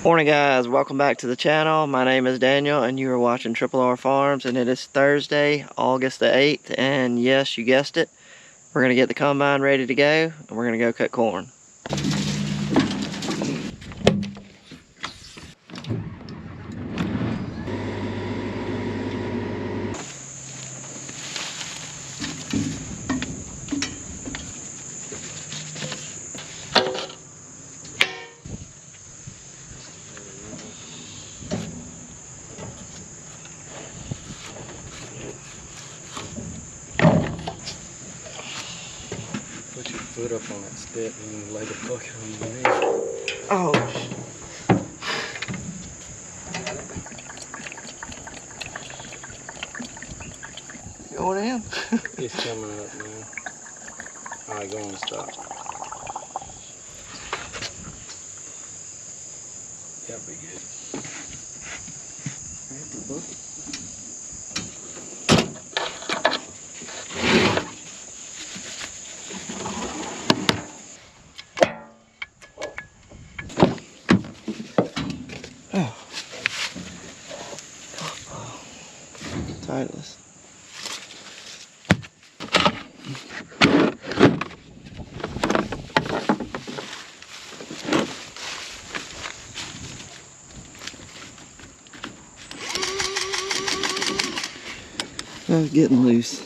Morning guys, welcome back to the channel. My name is Daniel and you are watching Triple R Farms, and it is Thursday, August the 8th, and yes, you guessed it, we're going to get the combine ready to go and we're going to go cut corn. Put your foot up on that step and you lay the bucket on your knee. Oh. Going in? It's coming up now. Alright, go on, stop. That'll be good. There's the bucket. Tightless. Getting loose.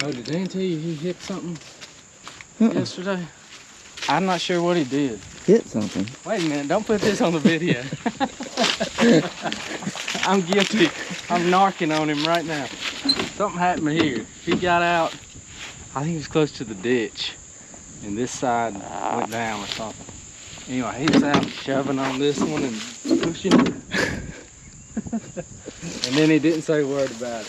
Oh, did Dan tell you he hit something yesterday? I'm not sure what he did. Hit something? Wait a minute, don't put this on the video. I'm guilty. I'm narking on him right now. Something happened here. He got out, I think he was close to the ditch, and this side went down or something. Anyway, he was out shoving on this one and pushing. And then he didn't say a word about it.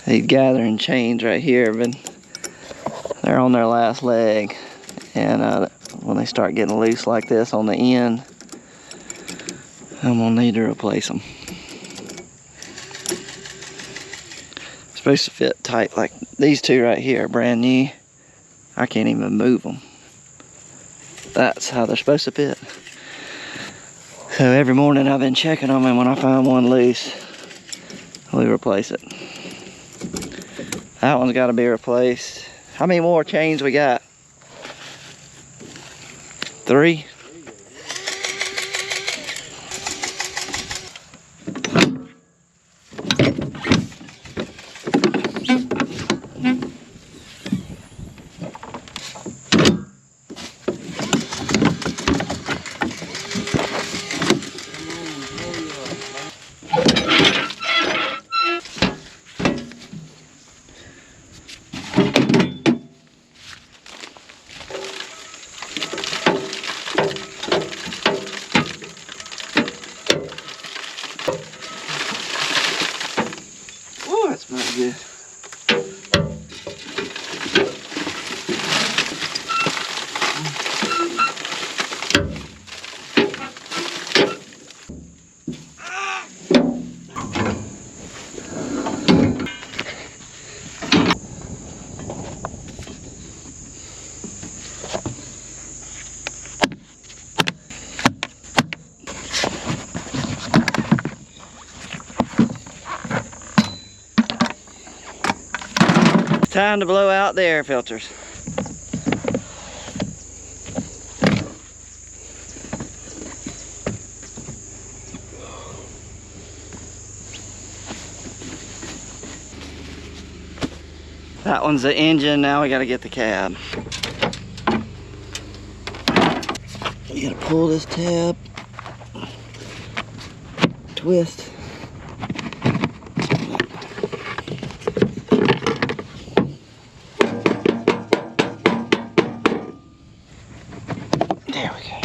These gathering chains right here, but they're on their last leg, and when they start getting loose like this on the end, I'm gonna need to replace them. Supposed to fit tight. Like these two right here are brand new. I can't even move them. That's how they're supposed to fit. So every morning I've been checking them, and when I find one loose, we replace it. That one's got to be replaced. How many more chains we got? 3? That's not good. Time to blow out the air filters. That one's the engine, now we gotta get the cab. You gotta pull this tab, twist. There we go.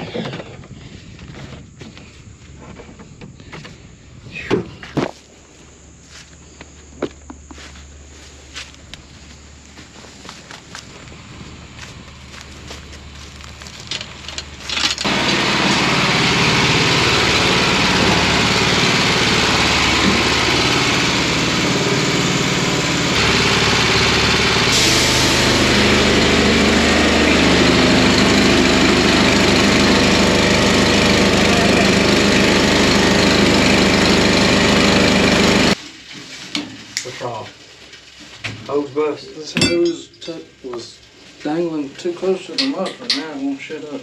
busted. This hose was dangling too close to the muffler, now it won't shut up.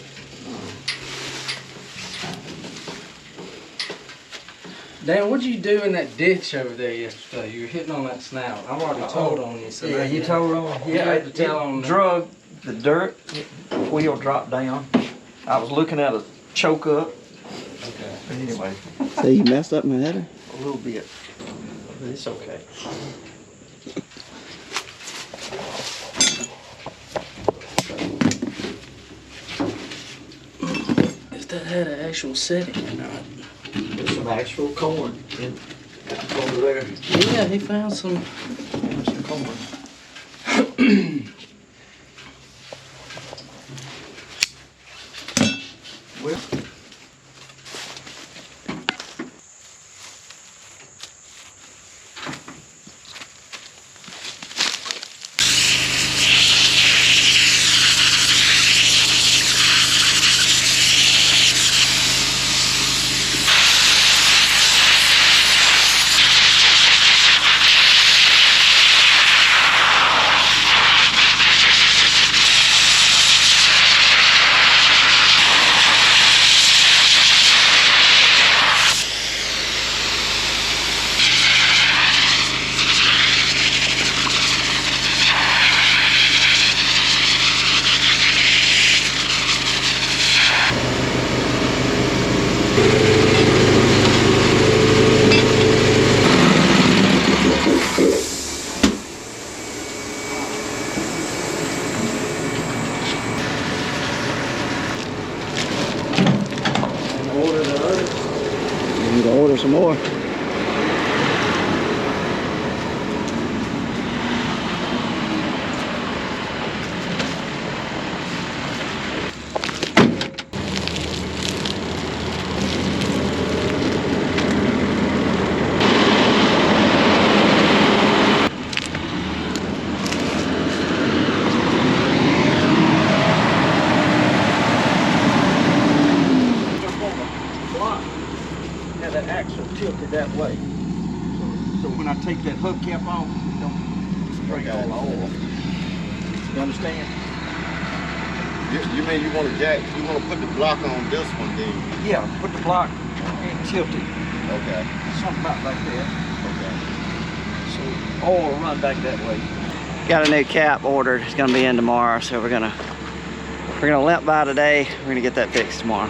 Dan, what'd you do in that ditch over there yesterday? You were hitting on that snout. I've already told on you. So Yeah, you told on. You Yeah, had to tell on. drug the dirt. Wheel dropped down. I was looking at a choke up. Okay. But anyway, So you messed up my header? a little bit. But it's okay. If that had an actual setting or not. There's some actual corn over there. Yeah, he found some. There's some corn. Well, You need to order some more. yeah, that axle tilted that way. So when I take that hubcap off, it don't spray all the oil. You understand? You mean you want to put the block on this one then? Yeah, put the block and tilt it. Okay. Something about like that. Okay. So oil will run back that way. Got a new cap ordered. It's gonna be in tomorrow, so we're gonna limp by today. We're gonna get that fixed tomorrow.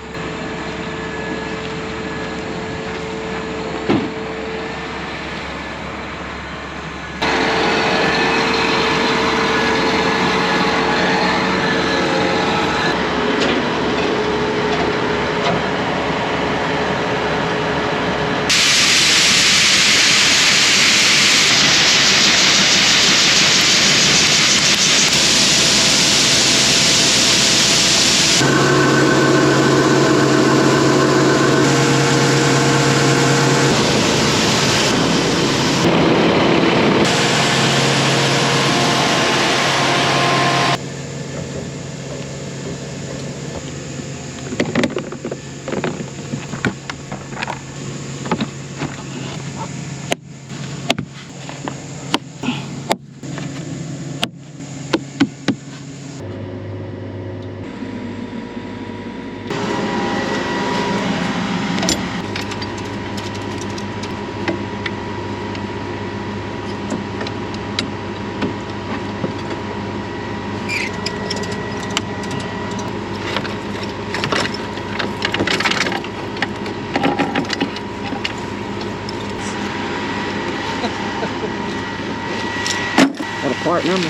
Got a part number.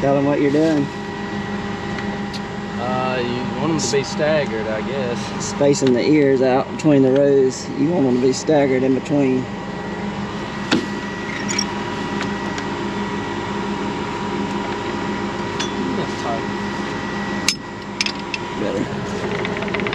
Tell them what you're doing. You want them to be staggered, I guess. Spacing the ears out between the rows. You want them to be staggered in between. That's tight. Better.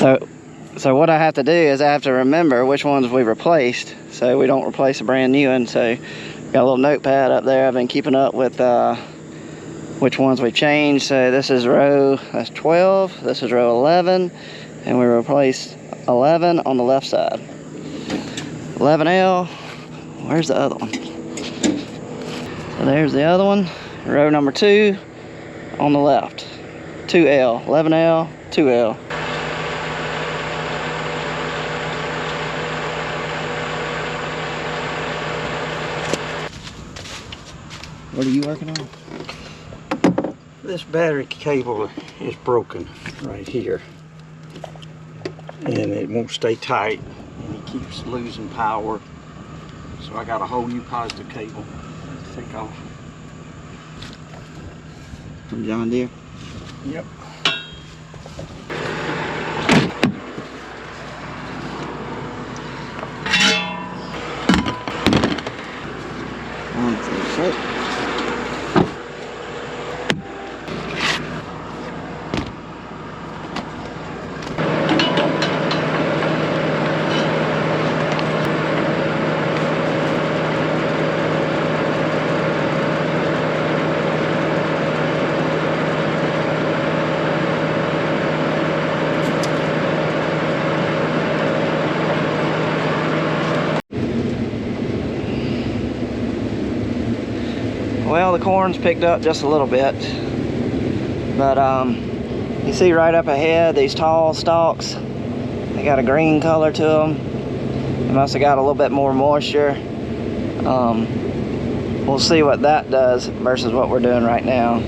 So what I have to do is I have to remember which ones we replaced, so we don't replace a brand new one. So got a little notepad up there. I've been keeping up with which ones we've changed. So this is that's 12, this is row 11, and we replaced 11 on the left side. 11L, where's the other one? So there's the other one, row number 2 on the left. 2L, 11L, 2L. What are you working on? This battery cable is broken right here, and it won't stay tight, and it keeps losing power. So I got a whole new positive cable to take off. From John Deere? Yep. Well, the corn's picked up just a little bit, but you see right up ahead these tall stalks, they got a green color to them. They must have got a little bit more moisture. We'll see what that does versus what we're doing right now.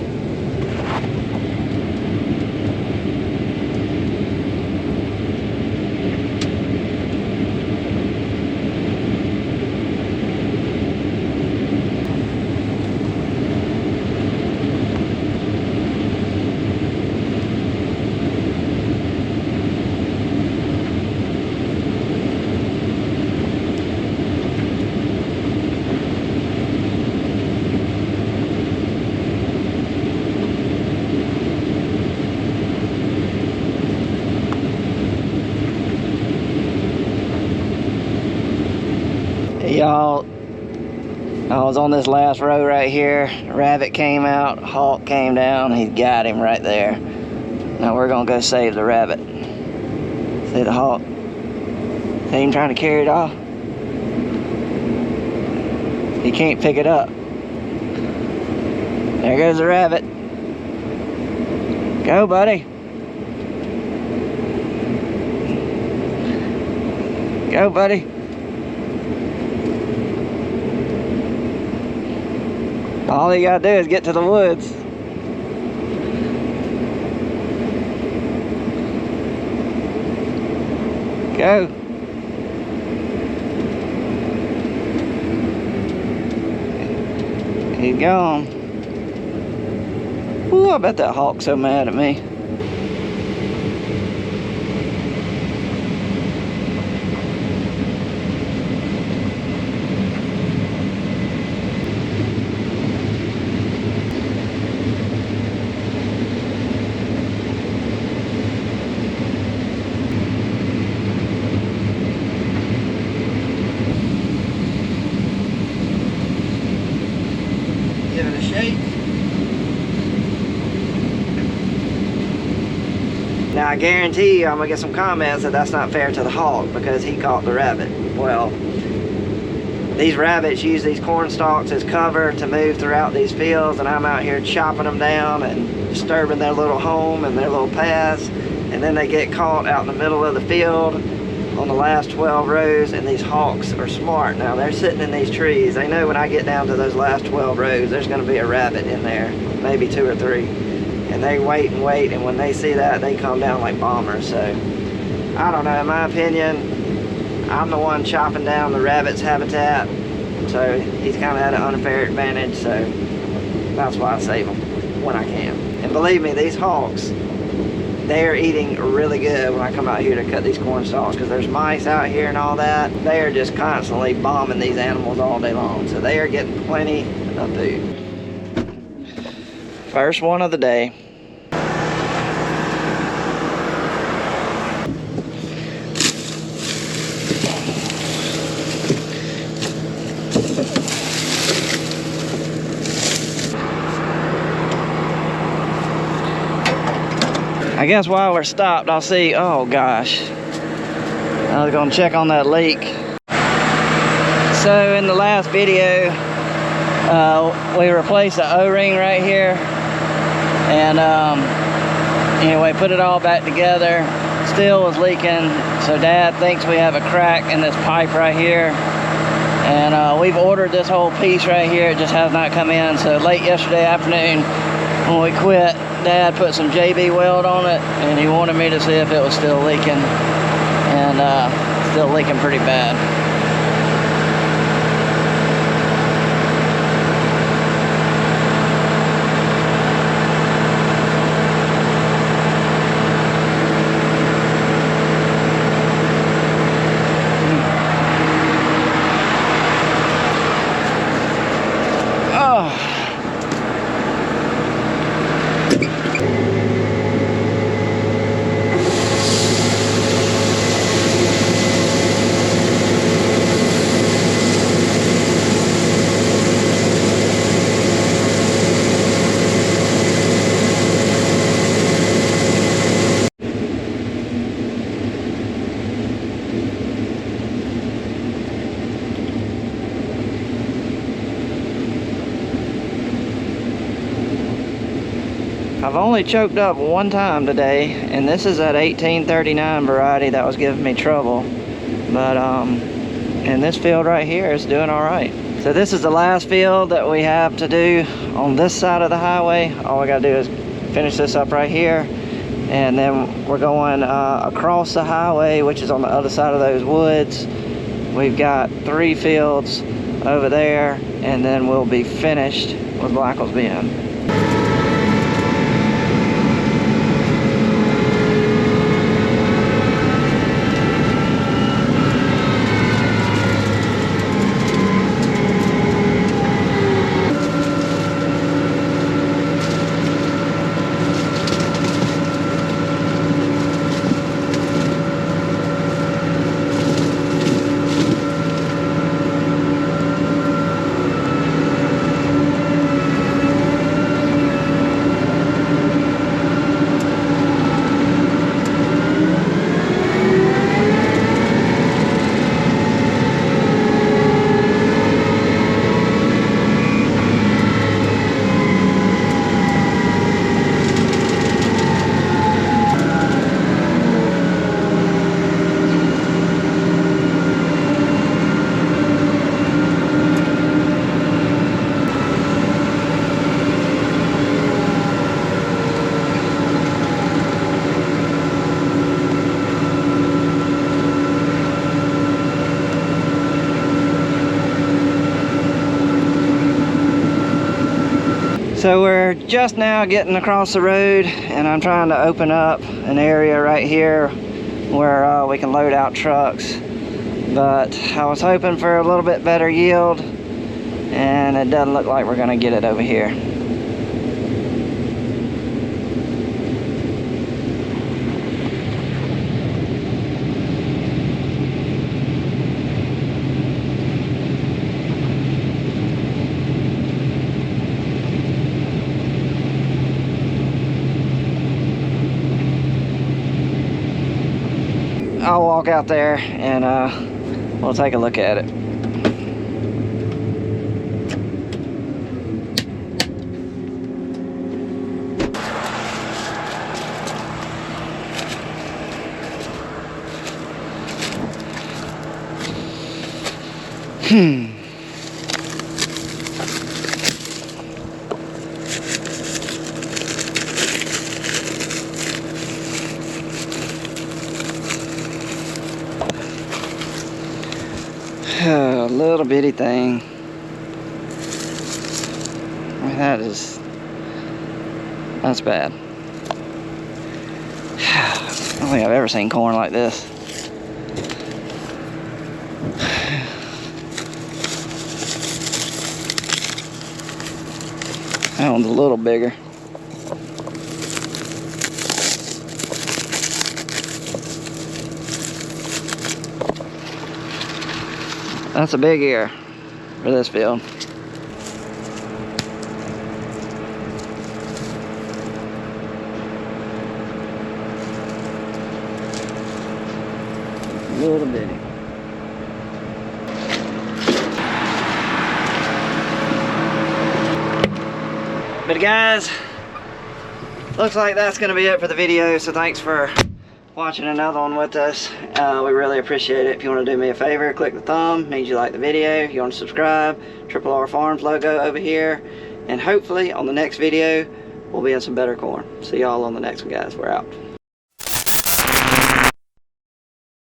Y'all, I was on this last row right here. Rabbit came out, hawk came down, he got him right there. Now we're gonna go save the rabbit. See the hawk? See him trying to carry it off? He can't pick it up. There goes the rabbit. Go, buddy. Go, buddy. All you gotta do is get to the woods. Go. He's gone. Ooh, I bet that hawk's so mad at me. Give it a shake. Now I guarantee you I'm gonna get some comments that that's not fair to the hawk because he caught the rabbit. Well, these rabbits use these corn stalks as cover to move throughout these fields, and I'm out here chopping them down and disturbing their little home and their little paths, and then they get caught out in the middle of the field on the last 12 rows, and these hawks are smart. Now they're sitting in these trees. They know when I get down to those last 12 rows, there's gonna be a rabbit in there, maybe 2 or 3. And they wait and wait, and when they see that, they come down like bombers. So, I don't know, in my opinion, I'm the one chopping down the rabbit's habitat. So he's kind of at an unfair advantage, so that's why I save them when I can. And believe me, these hawks, they're eating really good when I come out here to cut these corn stalks, because there's mice out here and all that. They are just constantly bombing these animals all day long, so they are getting plenty of food. First one of the day. I guess while we're stopped, I'll see, oh gosh. I was gonna check on that leak. So in the last video, we replaced the O-ring right here. And anyway, put it all back together. Still was leaking, so Dad thinks we have a crack in this pipe right here. And we've ordered this whole piece right here, it just has not come in. So late yesterday afternoon, when we quit, Dad put some JB weld on it, and he wanted me to see if it was still leaking. And still leaking pretty bad. I've only choked up one time today, and this is that 1839 variety that was giving me trouble. But in this field right here, it's doing all right. So this is the last field that we have to do on this side of the highway. All we gotta do is finish this up right here, and then we're going across the highway, which is on the other side of those woods. We've got 3 fields over there, and then we'll be finished with Blackwell's Bend. So we're just now getting across the road, and I'm trying to open up an area right here where we can load out trucks. But I was hoping for a little bit better yield, and it doesn't look like we're gonna get it over here. I'll walk out there and we'll take a look at it. A little bitty thing. I mean, that's bad. I don't think I've ever seen corn like this. That one's a little bigger. That's a big ear for this field. Little bitty. But guys, looks like that's gonna be it for the video. So thanks for watching another one with us. We really appreciate it. If you want to do me a favor, click the thumb, means you like the video. If you want to subscribe, Triple R Farms logo over here. And hopefully on the next video, we'll be in some better corn. See y'all on the next one, guys. We're out.